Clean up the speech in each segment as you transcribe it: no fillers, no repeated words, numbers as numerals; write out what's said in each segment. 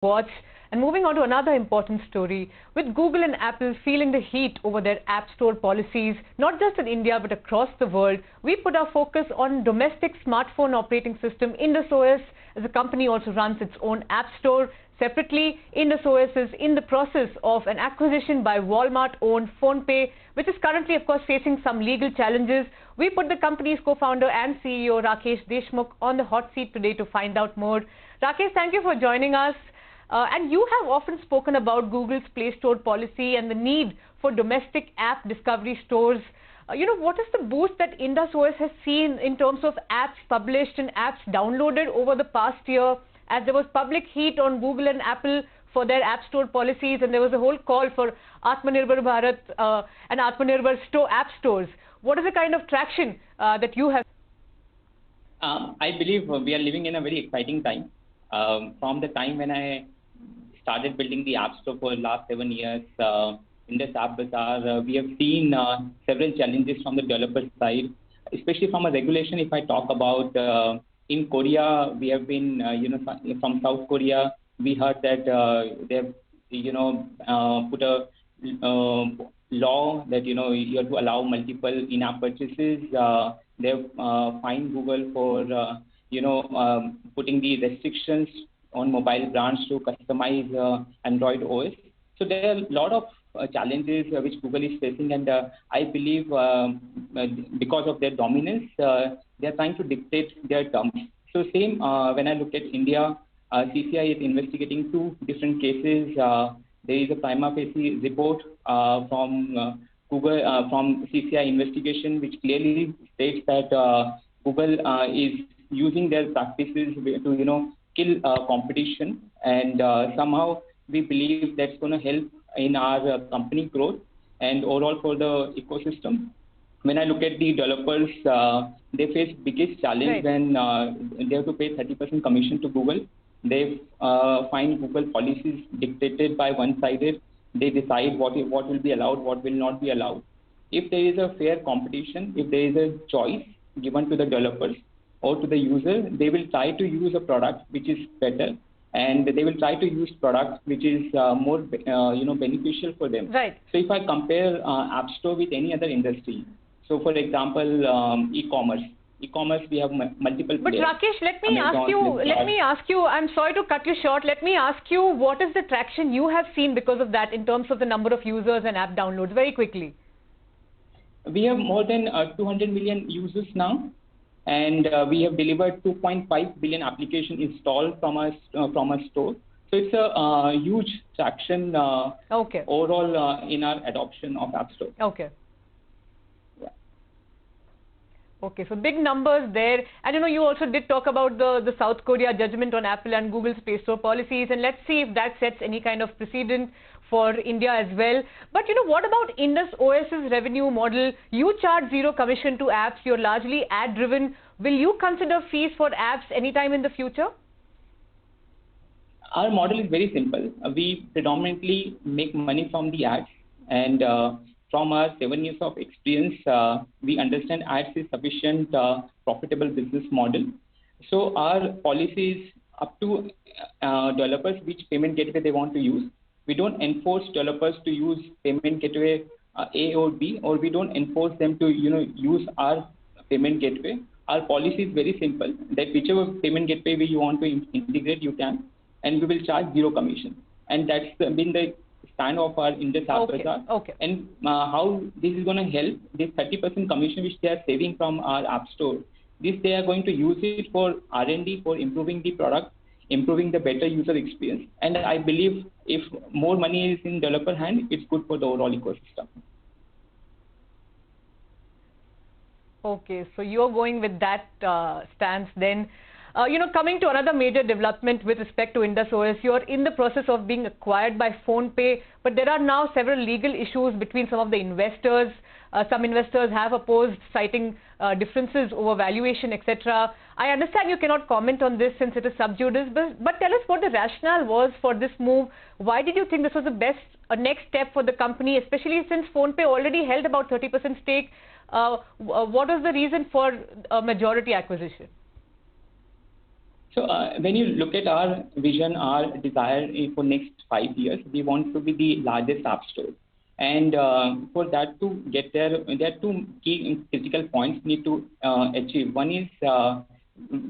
watch. And moving on to another important story, with Google and Apple feeling the heat over their App Store policies, not just in India but across the world, we put our focus on domestic smartphone operating system IndusOS, as the company also runs its own App Store. Separately, IndusOS is in the process of an acquisition by Walmart-owned PhonePe, which is currently, of course, facing some legal challenges. We put the company's co-founder and CEO, Rakesh Deshmukh, on the hot seat today to find out more. Rakesh, thank you for joining us. And you have often spoken about Google's Play Store policy and the need for domestic app discovery stores. What is the boost that IndusOS has seen in terms of apps published and apps downloaded over the past year, as there was public heat on Google and Apple for their App Store policies, and there was a whole call for Atmanirbhar Bharat and Atmanirbhar app stores. What is the kind of traction that you have? I believe we are living in a very exciting time. From the time when I started building the App Store for the last 7 years, Indus App Bazaar, we have seen several challenges from the developer side, especially from a regulation. If I talk about in Korea, we have been, from South Korea, we heard that they have, put a law that, you have to allow multiple in-app purchases. They have fined Google for, putting the restrictions on mobile brands to customize Android OS. So there are a lot of challenges which Google is facing, and I believe because of their dominance, they are trying to dictate their terms. So same when I look at India, CCI is investigating 2 different cases. There is a prima facie report from Google, from CCI investigation, which clearly states that Google is using their practices to, kill competition, and somehow we believe that's going to help in our company growth and overall for the ecosystem. When I look at the developers, they face biggest challenge when they have to pay 30% commission to Google. They find Google policies dictated by one-sided. They decide what will be allowed, what will not be allowed. If there is a fair competition, if there is a choice given to the developers or to the user, they will try to use a product which is better, and they will try to use products which is more beneficial for them. Right. So if I compare App Store with any other industry, so for example, e-commerce, we have multiple But players. Rakesh, let me ask you, I'm sorry to cut you short, let me ask you, what is the traction you have seen because of that in terms of the number of users and app downloads, very quickly? We have more than 200 million users now, and we have delivered 2.5 billion applications installed from our store. So it's a huge traction overall in our adoption of App Store. Okay. Okay, so big numbers there. And you also did talk about the South Korea judgment on Apple and Google's Play Store policies, and let's see if that sets any kind of precedent for India as well. But what about IndusOS's revenue model? You charge zero commission to apps, you're largely ad driven. Will you consider fees for apps anytime in the future? Our model is very simple. We predominantly make money from the ads, and from our 7 years of experience, we understand ads is sufficient profitable business model. So our policy is up to developers which payment gateway they want to use. We don't enforce developers to use payment gateway A or B, or we don't enforce them to use our payment gateway. Our policy is very simple, that whichever payment gateway you want to integrate, you can, and we will charge zero commission. And that's been the stand of our Indus App Bazaar. And how this is going to help, this 30% commission which they are saving from our App Store, this they are going to use it for R&D, for improving the product, improving the better user experience. And I believe if more money is in developer hand, it's good for the overall ecosystem. Okay, so you're going with that stance then. Coming to another major development with respect to IndusOS, you're in the process of being acquired by PhonePe, but there are now several legal issues between some of the investors. Some investors have opposed, citing differences over valuation, etc. I understand you cannot comment on this since it is sub judice, but tell us what the rationale was for this move. Why did you think this was the best next step for the company, especially since PhonePe already held about 30% stake? What was the reason for a majority acquisition? So when you look at our vision, our desire for next 5 years, we want to be the largest app store. And for that to get there are two key critical points we need to achieve. One is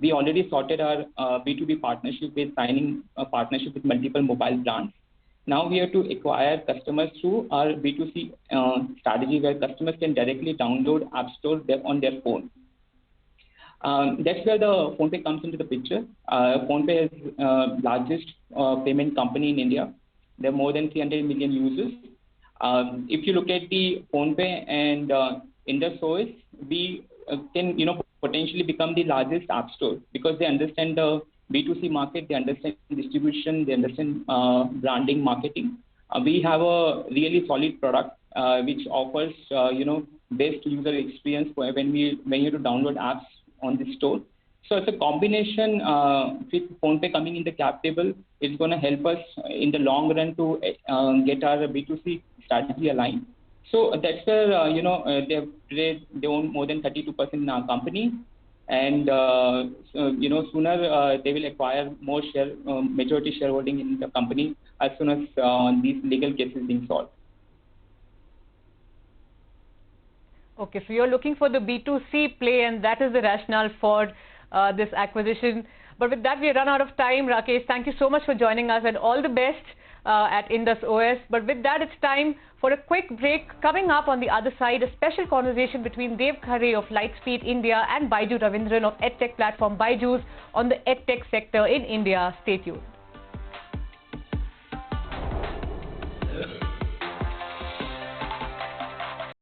we already sorted our B2B partnership with signing a partnership with multiple mobile brands. Now we have to acquire customers through our B2C strategy, where customers can directly download App Store on their phone. That's where the PhonePe comes into the picture. PhonePe is largest payment company in India. There are more than 300 million users. If you look at the PhonePe and Indus OS, we can potentially become the largest app store, because they understand the B2C market, they understand distribution, they understand branding, marketing. We have a really solid product which offers best user experience when you have to download apps on the store. So it's a combination with PhonePe coming in the cap table. It's going to help us in the long run to get our B2C strategy aligned. So that's where they own more than 32% in our company, and sooner they will acquire more majority shareholding in the company as soon as these legal cases being solved. Okay, so you're looking for the B2C play, and that is the rationale for this acquisition. But with that, we run out of time. Rakesh, thank you so much for joining us, and all the best at Indus OS. But with that, it's time for a quick break. Coming up on the other side, a special conversation between Dev Khare of Lightspeed India and Baiju Ravindran of EdTech platform Byju's on the EdTech sector in India. Stay tuned.